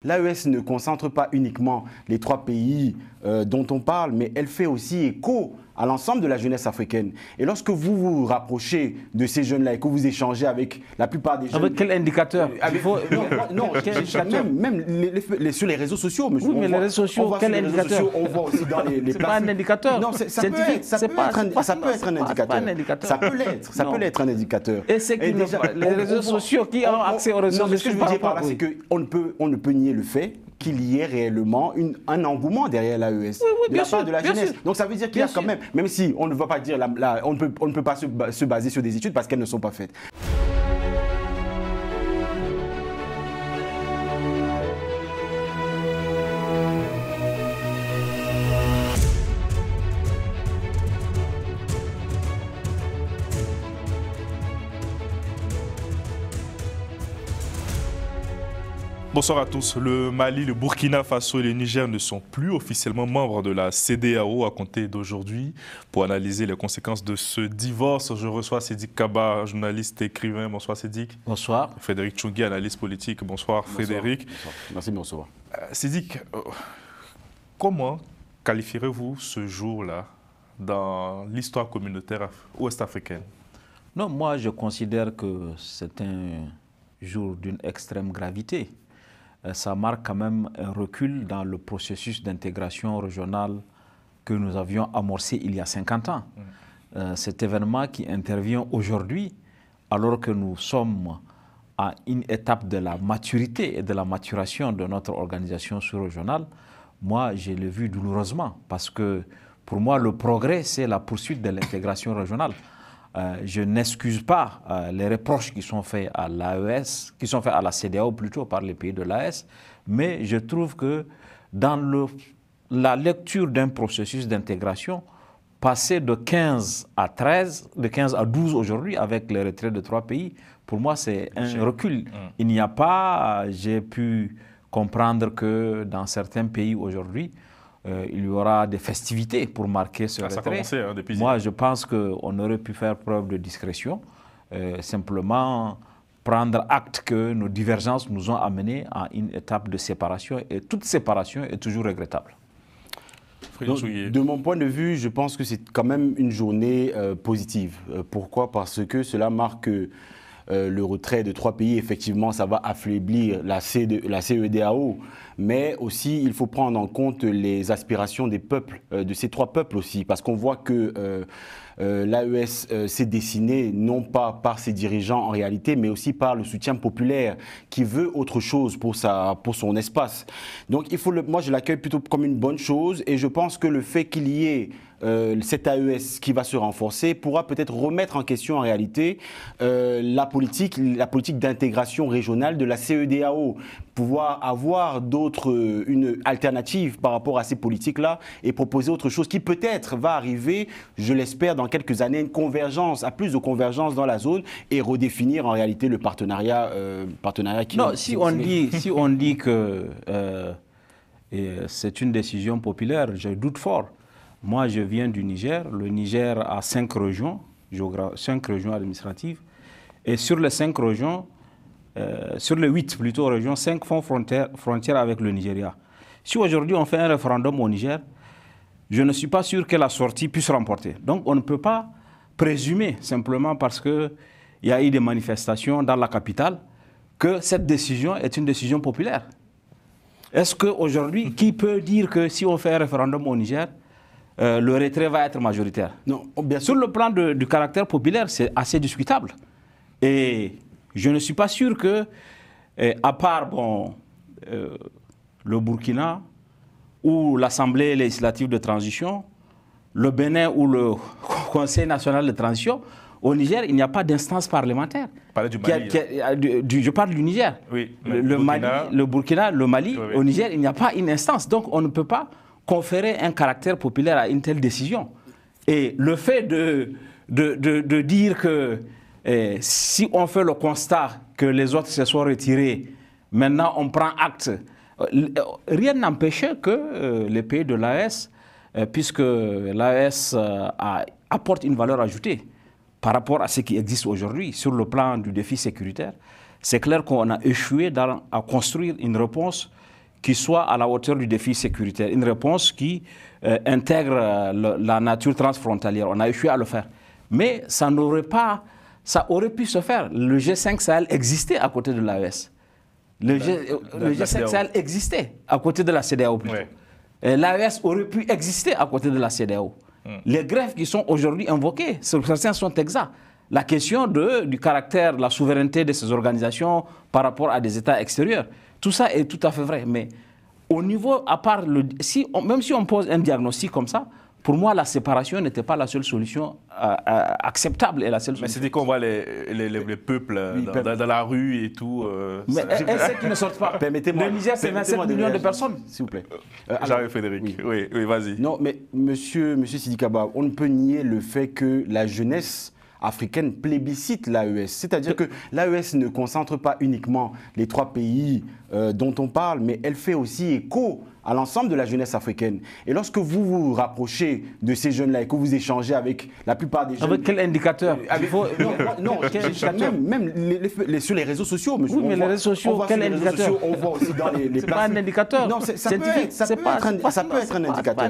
L'AES ne concentre pas uniquement les 3 pays dont on parle, mais elle fait aussi écho à l'ensemble de la jeunesse africaine. Et lorsque vous vous rapprochez de ces jeunes-là et que vous échangez avec la plupart des jeunes... Avec quel indicateur Non, même sur les réseaux sociaux. Oui, mais les réseaux sociaux, quel indicateur? On voit aussi dans les c'est pas un indicateur. Non, ça peut être un indicateur. Ça peut l'être un indicateur. Et c'est les réseaux sociaux qui ont accès aux réseaux sociaux. Non, ce que je veux dire par là, c'est qu'on ne peut nier le fait qu'il y ait réellement un engouement derrière l'AES de la part de la jeunesse. Donc ça veut dire qu'il y a quand même si on ne va pas dire, on ne peut pas se baser sur des études parce qu'elles ne sont pas faites. Bonsoir à tous. Le Mali, le Burkina Faso et le Niger ne sont plus officiellement membres de la CEDEAO à compter d'aujourd'hui. Pour analyser les conséquences de ce divorce, je reçois Sédik Kaba, journaliste et écrivain. Bonsoir Sédik. Bonsoir. Frédéric Tchoungui, analyste politique. Bonsoir Frédéric. Bonsoir. Merci de me recevoir. Sédik, comment qualifierez-vous ce jour-là dans l'histoire communautaire ouest-africaine? Non, moi je considère que c'est un jour d'une extrême gravité. Ça marque quand même un recul dans le processus d'intégration régionale que nous avions amorcé il y a 50 ans. Cet événement qui intervient aujourd'hui, alors que nous sommes à une étape de la maturité et de la maturation de notre organisation sous-régionale, moi, je l'ai vu douloureusement, parce que pour moi, le progrès, c'est la poursuite de l'intégration régionale. Je n'excuse pas les reproches qui sont faits à l'AES, qui sont faits à la CEDEAO plutôt par les pays de l'AES, mais je trouve que dans la lecture d'un processus d'intégration, passer de 15 à 13, de 15 à 12 aujourd'hui avec les retraits de 3 pays, pour moi c'est un recul. Il n'y a pas, j'ai pu comprendre que dans certains pays aujourd'hui, il y aura des festivités pour marquer ce retrait. Ça a commencé depuis hier. Moi, je pense qu'on aurait pu faire preuve de discrétion, simplement prendre acte que nos divergences nous ont amenés à une étape de séparation, et toute séparation est toujours regrettable. Donc, de mon point de vue, je pense que c'est quand même une journée positive. Pourquoi? Parce que cela marque le retrait de 3 pays, effectivement, ça va affaiblir la CEDEAO, mais aussi il faut prendre en compte les aspirations des peuples, de ces 3 peuples aussi, parce qu'on voit que l'AES s'est dessinée non pas par ses dirigeants en réalité, mais aussi par le soutien populaire qui veut autre chose pour son espace. Donc moi je l'accueille plutôt comme une bonne chose, et je pense que le fait qu'il y ait cet AES qui va se renforcer pourra peut-être remettre en question en réalité la politique d'intégration régionale de la CEDEAO, pouvoir avoir une alternative par rapport à ces politiques-là et proposer autre chose qui peut-être va arriver, je l'espère, dans quelques années, une convergence, à plus de convergence dans la zone, et redéfinir en réalité le partenariat qui... Non, si on dit que c'est une décision populaire, je doute fort. Moi, je viens du Niger. Le Niger a 5 régions, 5 régions administratives. Et sur les 5 régions, sur les 8 plutôt régions, 5 font frontière avec le Nigeria. Si aujourd'hui on fait un référendum au Niger, je ne suis pas sûr que la sortie puisse remporter. Donc on ne peut pas présumer, simplement parce qu'il y a eu des manifestations dans la capitale, que cette décision est une décision populaire. Est-ce qu'aujourd'hui, qui peut dire que si on fait un référendum au Niger, le retrait va être majoritaire? Non, bien sûr. Sur le plan du caractère populaire, c'est assez discutable. Et je ne suis pas sûr que, à part le Burkina ou l'Assemblée législative de transition, le Bénin ou le Conseil national de transition, au Niger, il n'y a pas d'instance parlementaire. Parlez du Mali. Je parle du Niger. Oui, le Burkina, le Mali, oui. Au Niger, il n'y a pas une instance. Donc on ne peut pas conférer un caractère populaire à une telle décision. Et le fait de dire que si on fait le constat que les autres se sont retirés, maintenant on prend acte, rien n'empêchait que les pays de l'AES, puisque l'AES apporte une valeur ajoutée par rapport à ce qui existe aujourd'hui sur le plan du défi sécuritaire, c'est clair qu'on a échoué à construire une réponse qui soit à la hauteur du défi sécuritaire, une réponse qui intègre la nature transfrontalière. On a échoué à le faire. Mais ça aurait pu se faire. Le G5 Sahel existait à côté de l'AES. Le G5 Sahel existait à côté de la CEDEAO plutôt. Ouais. L'AES aurait pu exister à côté de la CEDEAO. Les greffes qui sont aujourd'hui invoquées, certains sont exacts. La question du caractère, de la souveraineté de ces organisations par rapport à des États extérieurs, tout ça est tout à fait vrai. Mais au niveau, à part même si on pose un diagnostic comme ça, pour moi, la séparation n'était pas la seule solution acceptable et la seule solution. Mais c'était qu'on voit les peuples dans la rue et tout. Mais est-ce qu'ils ne sortent pas? Le Niger, c'est 27 millions de personnes. S'il vous plaît. J'arrive, Frédéric. Oui, vas-y. Non, mais monsieur Sidiki Kaba, on ne peut nier le fait que la jeunesse africaine plébiscite l'AES. C'est-à-dire que l'AES ne concentre pas uniquement les 3 pays dont on parle, mais elle fait aussi écho à l'ensemble de la jeunesse africaine. Et lorsque vous vous rapprochez de ces jeunes-là et que vous échangez avec la plupart des jeunes... Avec quel indicateur? Non, même sur les réseaux sociaux. Monsieur, oui, mais les réseaux sociaux, quel indicateur? On voit aussi dans les c'est pas un indicateur. Non, ça peut être un indicateur.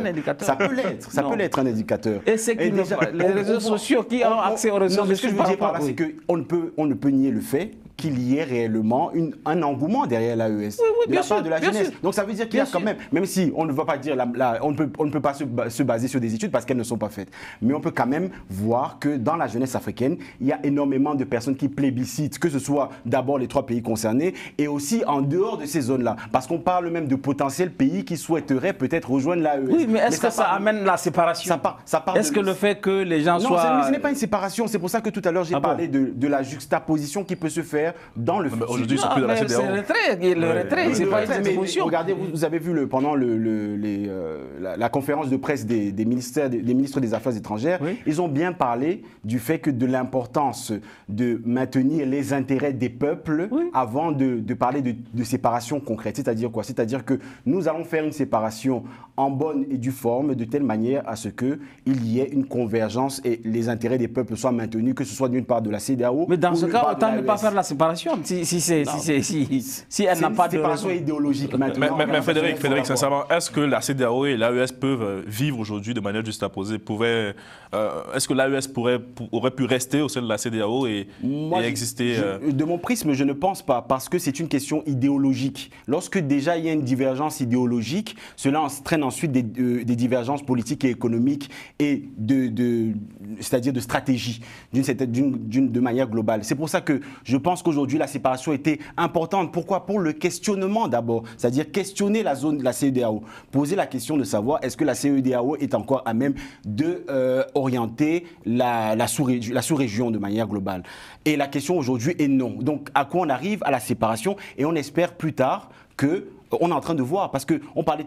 Ça peut l'être un indicateur. Et c'est les réseaux sociaux qui ont accès aux réseaux sociaux. Non, mais ce que je veux dire par là, c'est qu'on ne peut nier le fait qu'il y ait réellement un engouement derrière l'AES de la part de la jeunesse. Donc ça veut dire qu'il y a quand même si on ne va pas dire, on ne peut pas se baser sur des études parce qu'elles ne sont pas faites, mais on peut quand même voir que dans la jeunesse africaine, il y a énormément de personnes qui plébiscitent, que ce soit d'abord les 3 pays concernés et aussi en dehors de ces zones-là. Parce qu'on parle même de potentiels pays qui souhaiteraient peut-être rejoindre l'AES. Oui, mais est-ce que ça amène la séparation? Est-ce que le fait que les gens soient... Non, ce n'est pas une séparation. C'est pour ça que tout à l'heure, j'ai parlé de la juxtaposition qui peut se faire dans le futur. Aujourd'hui, c'est plus dans la CEDEAO. C'est le retrait, c'est pas une émotion. Regardez, vous avez vu pendant la conférence de presse des ministres des Affaires étrangères, ils ont bien parlé du fait que de l'importance de maintenir les intérêts des peuples avant de parler de séparation concrète. C'est-à-dire quoi? C'est-à-dire que nous allons faire une séparation en bonne et due forme de telle manière à ce qu'il y ait une convergence et les intérêts des peuples soient maintenus, que ce soit d'une part de la CEDEAO. Mais dans ce cas, autant ne pas faire la séparation. Si elle n'a pas de séparation idéologique maintenant. Mais Frédéric, sincèrement, est-ce que la CEDEAO et l'AES peuvent vivre aujourd'hui de manière juxtaposée? Est-ce que l'AES aurait pu rester au sein de la CEDEAO et exister De mon prisme, je ne pense pas, parce que c'est une question idéologique. Lorsque déjà il y a une divergence idéologique, cela entraîne ensuite des divergences politiques et économiques et c'est-à-dire de stratégie, de manière globale. C'est pour ça que je pense qu'aujourd'hui, la séparation était importante. Pourquoi? Pour le questionnement d'abord, c'est-à-dire questionner la zone de la CEDEAO. Poser la question de savoir est-ce que la CEDEAO est encore à même d'orienter la sous-région de manière globale. Et la question aujourd'hui est non. Donc à quoi on arrive? À la séparation, et on espère plus tard que on est en train de voir, parce qu'on parlait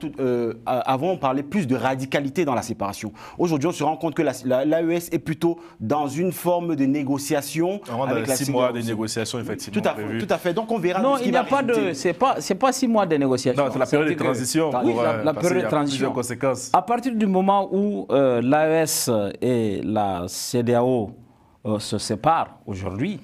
avant on parlait plus de radicalité dans la séparation. Aujourd'hui, on se rend compte que l'AES est plutôt dans une forme de négociation. Avec la 6 mois de négociation, effectivement. Tout à fait. Donc on verra. Non, il n'y a pas de. C'est pas 6 mois de négociation. Non, c'est la période de transition. La période de transition. Conséquences. À partir du moment où l'AES et la CEDEAO se séparent aujourd'hui,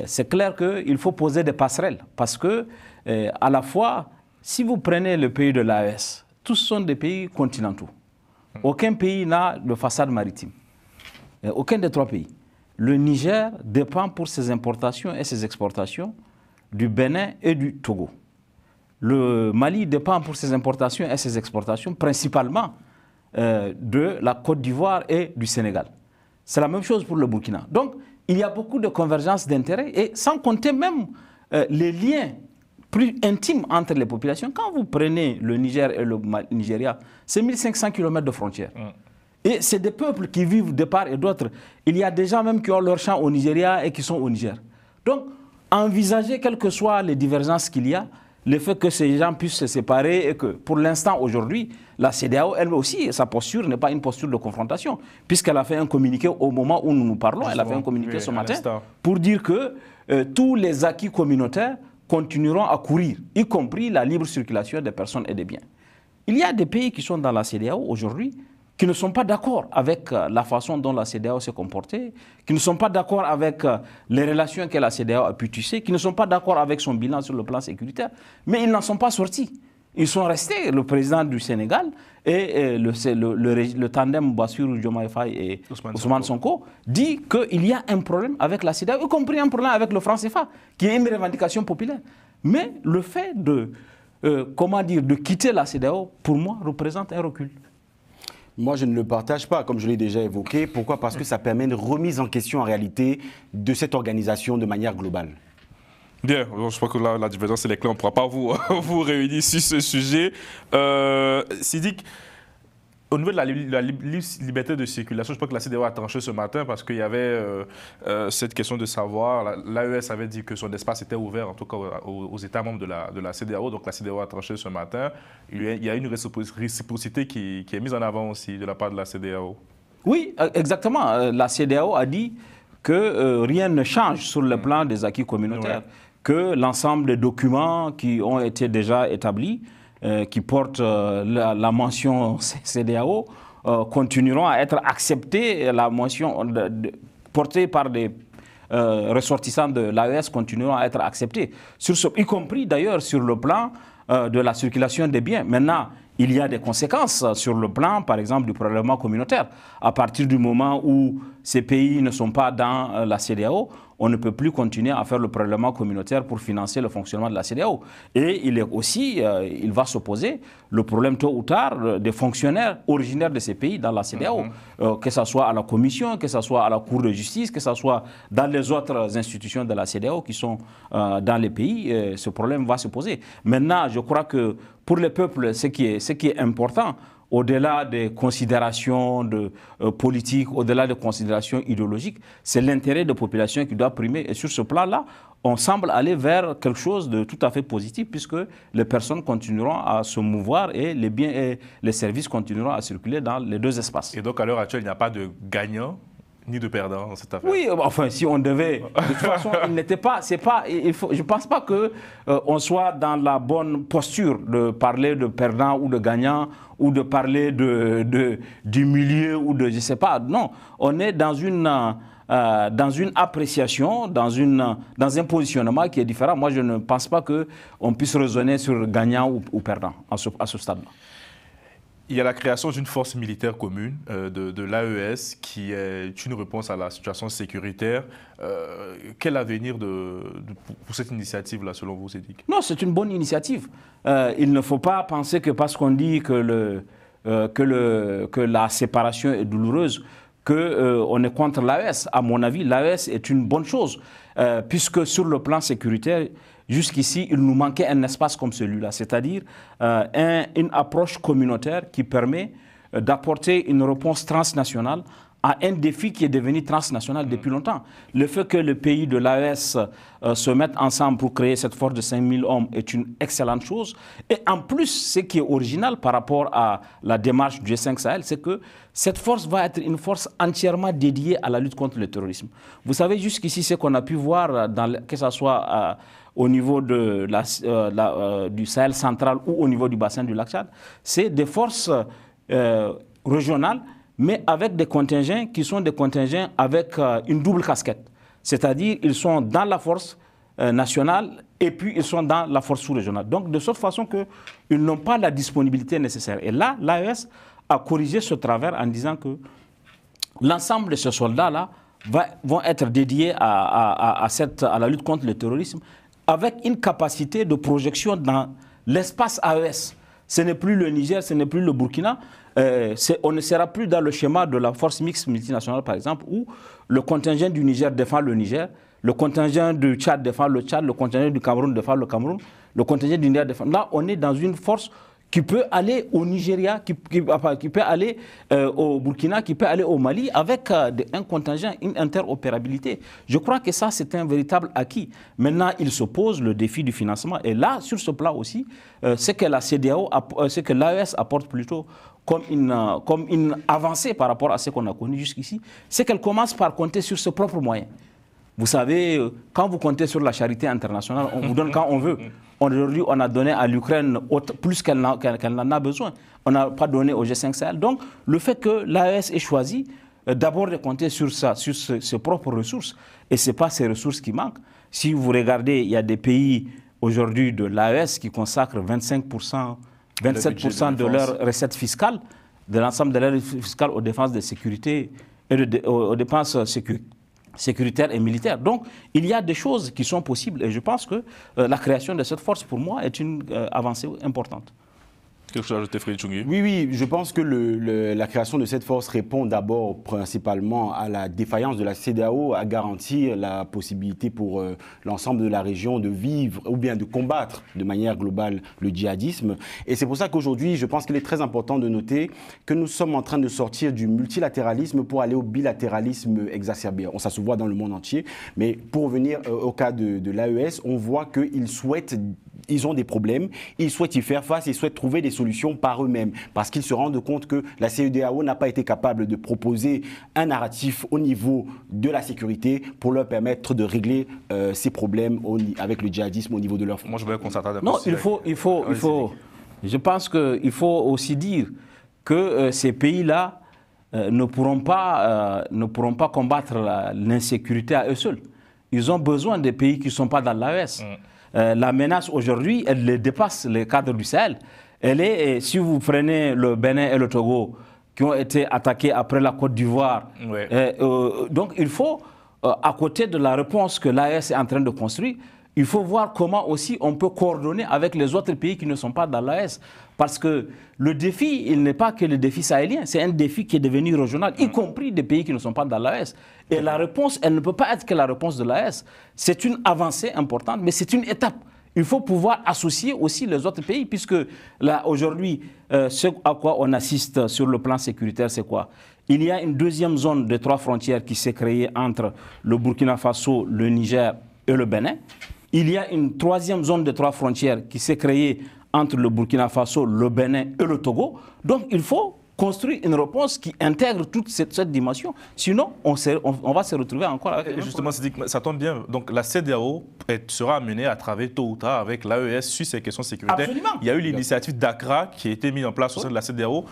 c'est clair qu'il faut poser des passerelles, parce que à la fois, si vous prenez le pays de l'AES, tous sont des pays continentaux. Aucun pays n'a de façade maritime. Aucun des 3 pays. Le Niger dépend pour ses importations et ses exportations du Bénin et du Togo. Le Mali dépend pour ses importations et ses exportations principalement de la Côte d'Ivoire et du Sénégal. C'est la même chose pour le Burkina. Donc, il y a beaucoup de convergences d'intérêts, et sans compter même les liens plus intime entre les populations. Quand vous prenez le Niger et le Nigeria, c'est 1500 km de frontières. Et c'est des peuples qui vivent de part et d'autre. Il y a des gens même qui ont leur champ au Nigeria et qui sont au Niger. Donc, envisager, quelles que soient les divergences qu'il y a, le fait que ces gens puissent se séparer et que, pour l'instant, aujourd'hui, la CEDEAO, elle aussi, sa posture n'est pas une posture de confrontation, puisqu'elle a fait un communiqué au moment où nous nous parlons. Elle a fait un communiqué ce matin pour dire que tous les acquis communautaires continueront à courir, y compris la libre circulation des personnes et des biens. Il y a des pays qui sont dans la CEDEAO aujourd'hui qui ne sont pas d'accord avec la façon dont la CEDEAO s'est comportée, qui ne sont pas d'accord avec les relations que la CEDEAO a pu tisser, qui ne sont pas d'accord avec son bilan sur le plan sécuritaire, mais ils n'en sont pas sortis. Ils sont restés, le président du Sénégal et le tandem Bassirou Diomaye Faye et Ousmane Sonko dit qu'il y a un problème avec la CEDEAO, y compris un problème avec le franc CFA, qui est une revendication populaire. Mais le fait de quitter la CEDEAO, pour moi, représente un recul. Moi, je ne le partage pas, comme je l'ai déjà évoqué. Pourquoi? Parce que ça permet une remise en question, en réalité, de cette organisation de manière globale. Bien, je crois que là, la divergence, elle est claire. On ne pourra pas vous réunir sur ce sujet. Sidik, au niveau de la liberté de circulation, je crois que la CEDEAO a tranché ce matin parce qu'il y avait cette question de savoir. L'AES avait dit que son espace était ouvert, en tout cas aux États membres de la CEDEAO. Donc la CEDEAO a tranché ce matin. Il y a une réciprocité qui est mise en avant aussi de la part de la CEDEAO. Oui, exactement. La CEDEAO a dit que rien ne change sur le plan des acquis communautaires, que l'ensemble des documents qui ont été déjà établis, qui portent la mention CEDEAO, continueront à être acceptés. La mention portée par des ressortissants de l'AES continueront à être acceptés, y compris d'ailleurs sur le plan de la circulation des biens. Maintenant, il y a des conséquences sur le plan, par exemple, du prélèvement communautaire. À partir du moment où ces pays ne sont pas dans la CEDEAO, on ne peut plus continuer à faire le prélèvement communautaire pour financer le fonctionnement de la CEDEAO. Et il va se poser le problème tôt ou tard des fonctionnaires originaires de ces pays dans la CEDEAO, que ce soit à la Commission, que ce soit à la Cour de justice, que ce soit dans les autres institutions de la CEDEAO qui sont dans les pays, ce problème va se poser. Maintenant, je crois que pour les peuples, ce qui est important, au-delà des considérations politiques, au-delà des considérations idéologiques, c'est l'intérêt des populations qui doit primer. Et sur ce plan-là, on semble aller vers quelque chose de tout à fait positif puisque les personnes continueront à se mouvoir et les biens et les services continueront à circuler dans les deux espaces. Et donc, à l'heure actuelle, il n'y a pas de gagnant ni de perdant dans cette affaire. Oui, enfin, si on devait... De toute façon, je ne pense pas qu'on soit dans la bonne posture de parler de perdant ou de gagnant ou de parler du milieu ou de... Je ne sais pas. Non, on est dans une appréciation, dans un positionnement qui est différent. Moi, je ne pense pas qu'on puisse raisonner sur gagnant ou perdant à ce stade-là. Il y a la création d'une force militaire commune de l'AES qui est une réponse à la situation sécuritaire. Quel avenir pour cette initiative-là, selon vous, Sidik? Non, c'est une bonne initiative. Il ne faut pas penser que parce qu'on dit que la séparation est douloureuse, qu'on est contre l'AES. À mon avis, l'AES est une bonne chose, puisque sur le plan sécuritaire, jusqu'ici, il nous manquait un espace comme celui-là, c'est-à-dire une approche communautaire qui permet d'apporter une réponse transnationale à un défi qui est devenu transnational depuis longtemps. Le fait que le pays de l'AES se mette ensemble pour créer cette force de 5000 hommes est une excellente chose. Et en plus, ce qui est original par rapport à la démarche du G5 Sahel, c'est que cette force va être une force entièrement dédiée à la lutte contre le terrorisme. Vous savez, jusqu'ici, ce qu'on a pu voir, que ce soit au niveau du Sahel central ou au niveau du bassin du lac Tchad, c'est des forces régionales, mais avec des contingents qui sont des contingents avec une double casquette. C'est-à-dire ils sont dans la force nationale et puis ils sont dans la force sous-régionale. Donc de sorte façon qu'ils n'ont pas la disponibilité nécessaire. Et là, l'AES a corrigé ce travers en disant que l'ensemble de ces soldats-là vont être dédiés à la lutte contre le terrorisme avec une capacité de projection dans l'espace AES. Ce n'est plus le Niger, ce n'est plus le Burkina. On ne sera plus dans le schéma de la force mixte multinationale, par exemple, où le contingent du Niger défend le Niger, le contingent du Tchad défend le Tchad, le contingent du Cameroun défend le Cameroun, le contingent du Niger défend... Là, on est dans une force qui peut aller au Nigeria, qui peut aller au Burkina, qui peut aller au Mali, avec un contingent, une interopérabilité. Je crois que ça, c'est un véritable acquis. Maintenant, il se pose le défi du financement. Et là, sur ce plan aussi, ce que la CEDEAO, ce que l'AES apporte plutôt comme une avancée par rapport à ce qu'on a connu jusqu'ici, c'est qu'elle commence par compter sur ses propres moyens. Vous savez, quand vous comptez sur la charité internationale, on vous donne quand on veut. Aujourd'hui, on a donné à l'Ukraine plus qu'elle n'en a besoin. On n'a pas donné au G5 Sahel. Donc, le fait que l'AES ait choisi d'abord de compter sur ses propres ressources, et ce n'est pas ces ressources qui manquent. Si vous regardez, il y a des pays aujourd'hui de l'AES qui consacre 25%, 27% de leurs recettes fiscales, de l'ensemble de leurs recettes fiscales aux défenses de sécurité et aux dépenses sécuritaires et militaires. Donc, il y a des choses qui sont possibles et je pense que la création de cette force, pour moi, est une avancée importante. Quelque chose à ajouter, Frédéric Tchoungui? Oui, je pense que la création de cette force répond d'abord principalement à la défaillance de la CEDEAO à garantir la possibilité pour l'ensemble de la région de vivre ou bien de combattre de manière globale le djihadisme. Et c'est pour ça qu'aujourd'hui, je pense qu'il est très important de noter que nous sommes en train de sortir du multilatéralisme pour aller au bilatéralisme exacerbé. Ça se voit dans le monde entier, mais pour revenir au cas de l'AES, on voit qu'ils ont des problèmes, ils souhaitent y faire face, ils souhaitent trouver des solutions par eux-mêmes parce qu'ils se rendent compte que la CEDEAO n'a pas été capable de proposer un narratif au niveau de la sécurité pour leur permettre de régler ces problèmes avec le djihadisme au niveau de leur frontière. Moi, je voulais qu'on s'attarde un peu. Non, je pense qu'il faut aussi dire que ces pays-là ne pourront pas combattre l'insécurité à eux seuls. Ils ont besoin des pays qui ne sont pas dans l'AES. La menace aujourd'hui, elle dépasse les cadres du Sahel. Si vous prenez le Bénin et le Togo, qui ont été attaqués après la Côte d'Ivoire, donc il faut, à côté de la réponse que l'AES est en train de construire, il faut voir comment aussi on peut coordonner avec les autres pays qui ne sont pas dans l'AES. Parce que le défi, il n'est pas que le défi sahélien, c'est un défi qui est devenu régional, y compris des pays qui ne sont pas dans l'AES. Et la réponse, elle ne peut pas être que la réponse de l'AES. C'est une avancée importante, mais c'est une étape. Il faut pouvoir associer aussi les autres pays, puisque là, aujourd'hui, ce à quoi on assiste sur le plan sécuritaire, c'est quoi? Il y a une deuxième zone de 3 frontières qui s'est créée entre le Burkina Faso, le Niger et le Bénin. Il y a une troisième zone de 3 frontières qui s'est créée entre le Burkina Faso, le Bénin et le Togo. Donc, il faut construire une réponse qui intègre toute cette dimension. Sinon, on va se retrouver encore avec... Justement, ça tombe bien. Donc, la CEDEAO sera amenée à travailler tôt ou tard avec l'AES sur ces questions sécuritaires. Absolument. Il y a eu l'initiative d'Accra qui a été mise en place au sein de la CEDEAO.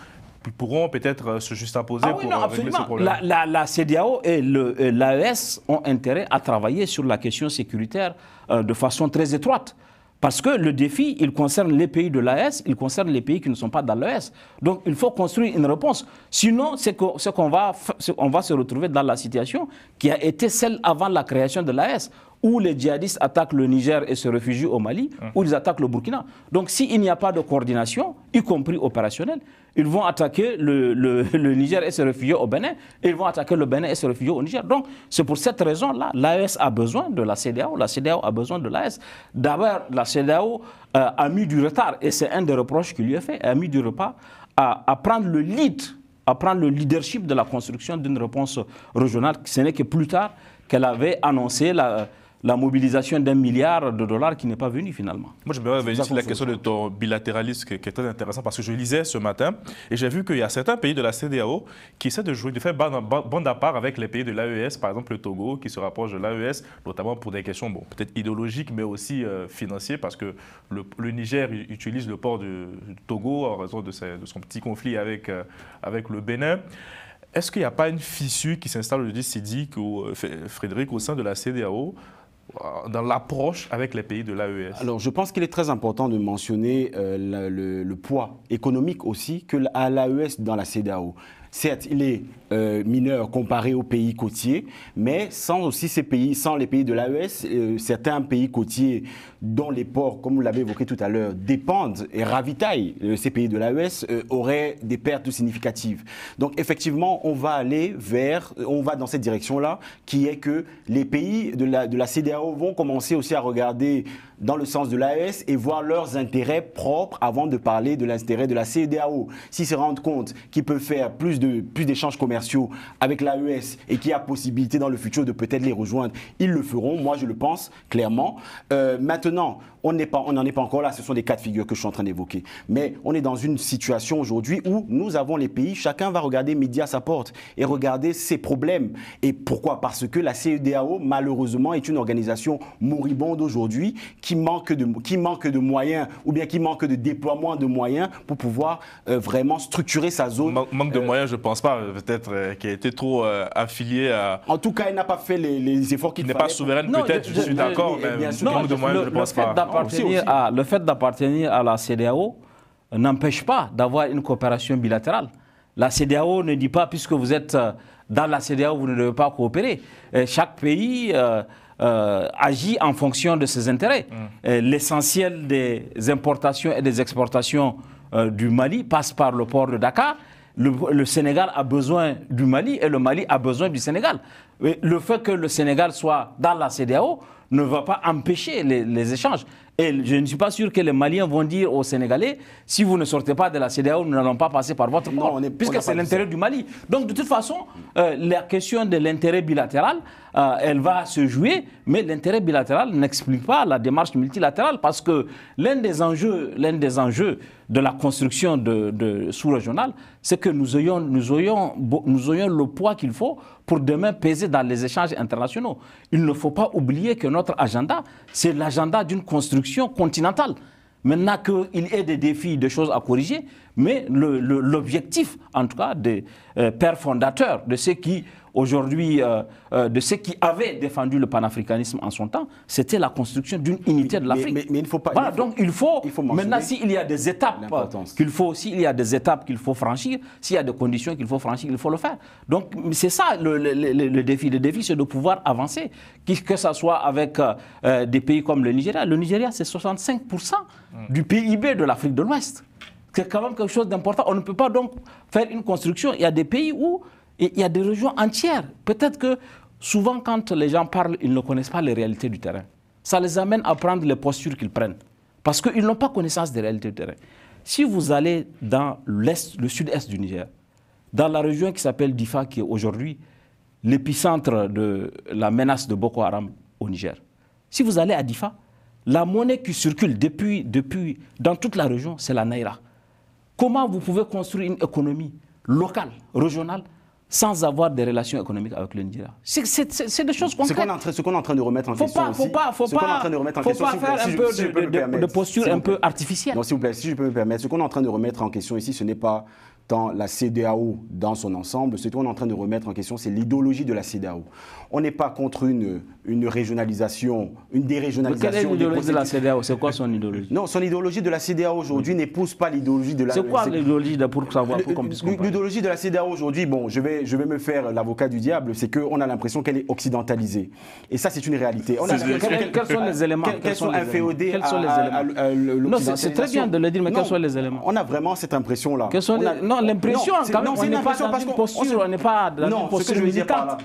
Ils pourront peut-être se juxtaposer pour régler ce problème. La CEDEAO et l'AES ont intérêt à travailler sur la question sécuritaire de façon très étroite. Parce que le défi, il concerne les pays de l'AES, il concerne les pays qui ne sont pas dans l'AES. Donc, il faut construire une réponse. Sinon, on va se retrouver dans la situation qui a été celle avant la création de l'AES, où les djihadistes attaquent le Niger et se réfugient au Mali, où ils attaquent le Burkina. Donc, s'il n'y a pas de coordination, y compris opérationnelle, ils vont attaquer le Niger et se réfugier au Bénin, et ils vont attaquer le Bénin et se réfugier au Niger. Donc, c'est pour cette raison-là, l'AES a besoin de la CEDEAO, la CEDEAO a besoin de l'AES. D'abord, la CEDEAO a mis du retard, et c'est un des reproches qui lui est fait, a mis du retard à prendre le lead, à prendre le leadership de la construction d'une réponse régionale. Ce n'est que plus tard qu'elle avait annoncé la mobilisation d'1 milliard de dollars qui n'est pas venue finalement. Moi, je me reviens sur la question de ton bilatéralisme qui est très intéressant parce que je lisais ce matin et j'ai vu qu'il y a certains pays de la CEDEAO qui essaient de faire bande à part avec les pays de l'AES, par exemple le Togo qui se rapproche de l'AES, notamment pour des questions peut-être idéologiques mais aussi financières parce que le Niger utilise le port du Togo en raison de son petit conflit avec le Bénin. Est-ce qu'il n'y a pas une fissure qui s'installe aujourd'hui, Sidique ou Frédéric, au sein de la CEDEAO dans l'approche avec les pays de l'AES? Alors, je pense qu'il est très important de mentionner le poids économique aussi que à l'AES dans la CEDEAO. Certes, il est mineur comparé aux pays côtiers, mais sans les pays de l'AES, certains pays côtiers dont les ports, comme vous l'avez évoqué tout à l'heure, dépendent et ravitaillent ces pays de l'AES auraient des pertes significatives. Donc effectivement, on va dans cette direction-là, qui est que les pays de la CEDEAO vont commencer aussi à regarder dans le sens de l'AES et voir leurs intérêts propres avant de parler de l'intérêt de la CEDEAO. S'ils se rendent compte qu'ils peuvent faire plus d'échanges commerciaux avec l'AES et qu'il y a possibilité dans le futur de peut-être les rejoindre, ils le feront. Moi, je le pense clairement. Maintenant, on n'en est pas encore là. Ce sont des cas de figure que je suis en train d'évoquer. Mais on est dans une situation aujourd'hui où nous avons les pays, chacun va regarder midi à sa porte et regarder ses problèmes. Et pourquoi? Parce que la CEDEAO, malheureusement, est une organisation moribonde aujourd'hui qui qui manque de moyens ou bien qui manque de déploiement de moyens pour pouvoir vraiment structurer sa zone. Manque de moyens, je ne pense pas, peut-être qu'il a été trop affilié à... En tout cas, il n'a pas fait les efforts qu'il fallait. Il n'est pas souverain, peut-être, je suis d'accord, mais manque de moyens, je ne pense pas. Le fait d'appartenir à la CEDEAO n'empêche pas d'avoir une coopération bilatérale. La CEDEAO ne dit pas, puisque vous êtes dans la CEDEAO, vous ne devez pas coopérer. Chaque pays agit en fonction de ses intérêts. L'essentiel des importations et des exportations du Mali passe par le port de Dakar. Le Sénégal a besoin du Mali et le Mali a besoin du Sénégal. Le fait que le Sénégal soit dans la CEDEAO ne va pas empêcher les échanges. Et je ne suis pas sûr que les Maliens vont dire aux Sénégalais, si vous ne sortez pas de la CEDEAO, nous n'allons pas passer par votre port, puisque c'est l'intérêt du Mali. Donc de toute façon, la question de l'intérêt bilatéral, elle va se jouer, mais l'intérêt bilatéral n'explique pas la démarche multilatérale, parce que l'un des enjeux de la construction de sous-régional, c'est que nous ayons le poids qu'il faut pour demain peser dans les échanges internationaux. Il ne faut pas oublier que notre agenda, c'est l'agenda d'une construction continentale. Maintenant qu'il y ait des défis, des choses à corriger, mais l'objectif, en tout cas, des pères fondateurs, de ceux qui aujourd'hui, de ceux qui avaient défendu le panafricanisme en son temps, c'était la construction d'une unité de l'Afrique. Mais il ne faut pas. Voilà, donc il faut maintenant, s'il y a des étapes qu'il faut franchir, s'il y a des conditions qu'il faut franchir, il faut le faire. Donc c'est ça le défi. Le défi, c'est de pouvoir avancer, que ce soit avec des pays comme le Nigeria. Le Nigeria, c'est 65% du PIB de l'Afrique de l'Ouest. C'est quand même quelque chose d'important. On ne peut pas donc faire une construction. Il y a des pays où il y a des régions entières. Peut-être que souvent, quand les gens parlent, ils ne connaissent pas les réalités du terrain. Ça les amène à prendre les postures qu'ils prennent. Parce qu'ils n'ont pas connaissance des réalités du terrain. Si vous allez dans l'est, le sud-est du Niger, dans la région qui s'appelle Difa, qui est aujourd'hui l'épicentre de la menace de Boko Haram au Niger, si vous allez à Difa, la monnaie qui circule depuis dans toute la région, c'est la Naira. Comment vous pouvez construire une économie locale, régionale, sans avoir des relations économiques avec le Nigeria? C'est des choses concrètes. Ce qu'on est en train de remettre en question aussi. Faut pas faire un peu de posture un peu artificielle. Non, s'il vous plaît, si je peux me permettre, ce qu'on est en train de remettre en question ici, ce n'est pas tant la CEDEAO dans son ensemble. Ce qu'on est en train de remettre en question, c'est l'idéologie de la CEDEAO. On n'est pas contre une régionalisation, une dérégionalisation. Quelle est l'idéologie de la CEDEAO? C'est quoi son idéologie? Non, son idéologie de la CEDEAO aujourd'hui n'épouse pas l'idéologie de la... C'est quoi l'idéologie pour savoir, pour qu'on puisse comprendre? L'idéologie de la CEDEAO aujourd'hui, bon, je vais me faire l'avocat du diable, c'est qu'on a l'impression qu'elle est occidentalisée. Et ça, c'est une réalité. Quels sont les éléments? Quels sont inféodés à l'Occident? Non, c'est très bien de le dire, mais quels sont les éléments? On a vraiment cette impression-là. Non, l'impression, quand même, on n'est pas dans une posture, on n'est pas dans une posture militante.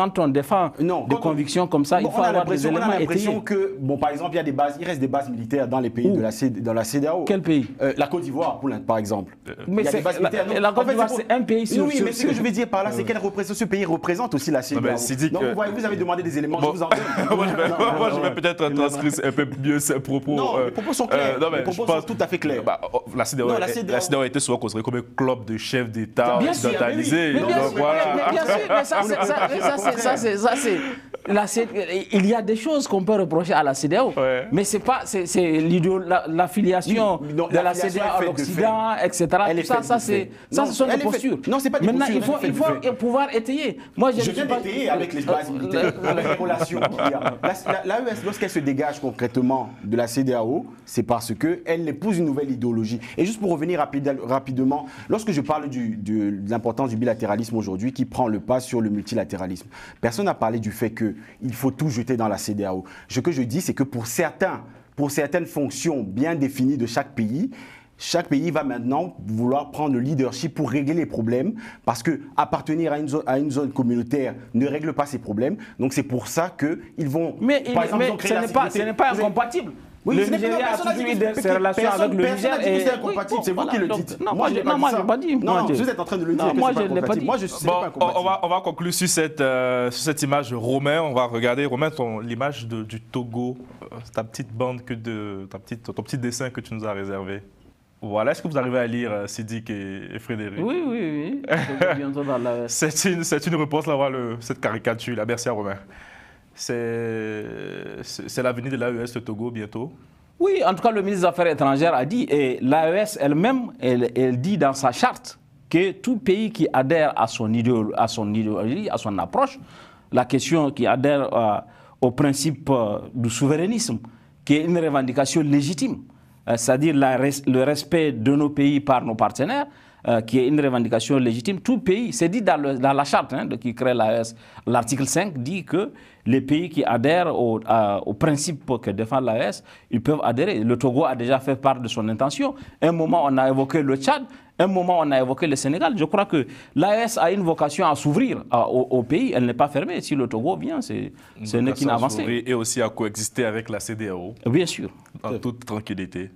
Quand on défend des convictions comme ça, il faut avoir des éléments étayés. On a l'impression que, bon, par exemple, il reste des bases militaires dans les pays de la CEDEAO. Quel pays? La Côte d'Ivoire, par exemple. Mais la Côte d'Ivoire, c'est un pays sur... Oui, mais ce que je veux dire par là, c'est que ce pays représente aussi la CEDEAO. Donc, vous avez demandé des éléments, je vous en donne. Moi, je vais peut-être transcrire un peu mieux ces propos. Non, les propos sont clairs. Les propos sont tout à fait clairs. La CEDEAO a été souvent considérée comme un club de chefs d'État occidentalisés. Il y a des choses qu'on peut reprocher à la CEDEAO, mais c'est pas l'affiliation de la CEDEAO à l'Occident, etc. Ça, ce sont des postures. Non, c'est pas des postures. Maintenant, il faut pouvoir étayer. Je viens d'étayer avec les bases militaires, avec les relations qu'il y a. L'AES, lorsqu'elle se dégage concrètement de la CEDEAO, c'est parce qu'elle épouse une nouvelle idéologie. Et juste pour revenir rapidement, lorsque je parle de l'importance du bilatéralisme aujourd'hui qui prend le pas sur le multilatéralisme, personne n'a parlé du fait qu'il faut tout jeter dans la CEDEAO. Ce que je dis, c'est que pour certaines fonctions bien définies de chaque pays va maintenant vouloir prendre le leadership pour régler les problèmes, parce que appartenir à une zone communautaire ne règle pas ces problèmes. Donc c'est pour ça qu'ils vont... Mais ce n'est pas incompatible. Oui, le Nigeria a toujours eu ses relations avec le Niger. C'est incompatible, c'est vous qui le dites. Non, moi je n'ai pas dit. Non, vous êtes en train de le dire. Moi je ne l'ai pas dit. Moi je sais pas incompatible. On va conclure sur cette image. Romain, on va regarder, Romain, l'image du Togo, ta petite bande, ton petit dessin que tu nous as réservé. Voilà, est-ce que vous arrivez à lire Sidik et Frédéric? Oui. C'est une réponse là, cette caricature là. Merci à Romain. c'est l'avenir de l'AES, le Togo, bientôt? Oui, en tout cas, le ministre des Affaires étrangères a dit, et l'AES elle-même, elle dit dans sa charte que tout pays qui adhère à son idéologie, à son approche, la question qui adhère au principe du souverainisme, qui est une revendication légitime, c'est-à-dire le respect de nos pays par nos partenaires, qui est une revendication légitime. Tout pays, c'est dit dans la charte qui crée l'AES, l'article 5 dit que les pays qui adhèrent au principe que défend l'AES, ils peuvent adhérer. Le Togo a déjà fait part de son intention. Un moment, on a évoqué le Tchad, un moment, on a évoqué le Sénégal. Je crois que l'AES a une vocation à s'ouvrir au pays. Elle n'est pas fermée. Si le Togo vient, ce n'est qu'une avancée. Et aussi à coexister avec la CEDEAO. Bien sûr. En toute tranquillité.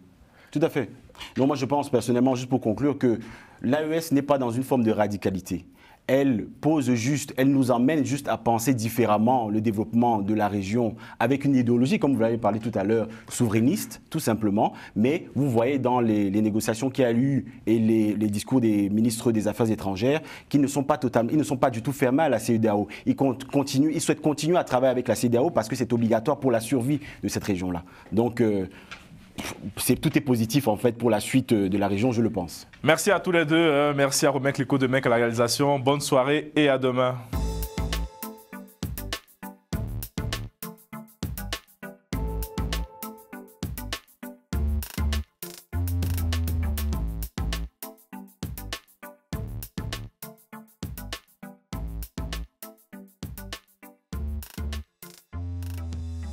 Tout à fait. Donc moi, je pense personnellement, juste pour conclure, que l'AES n'est pas dans une forme de radicalité. Elle pose juste, elle nous emmène juste à penser différemment le développement de la région avec une idéologie, comme vous l'avez parlé tout à l'heure, souverainiste, tout simplement. Mais vous voyez dans les négociations qu'il y a eu et les discours des ministres des Affaires étrangères qu'ils ne sont pas totalement, ils ne sont pas du tout fermés à la CEDEAO. Ils souhaitent continuer à travailler avec la CEDEAO parce que c'est obligatoire pour la survie de cette région-là. Donc, tout est positif en fait pour la suite de la région, je le pense. Merci à tous les deux. Merci à Romain Clicquot de MEC à la réalisation. Bonne soirée et à demain.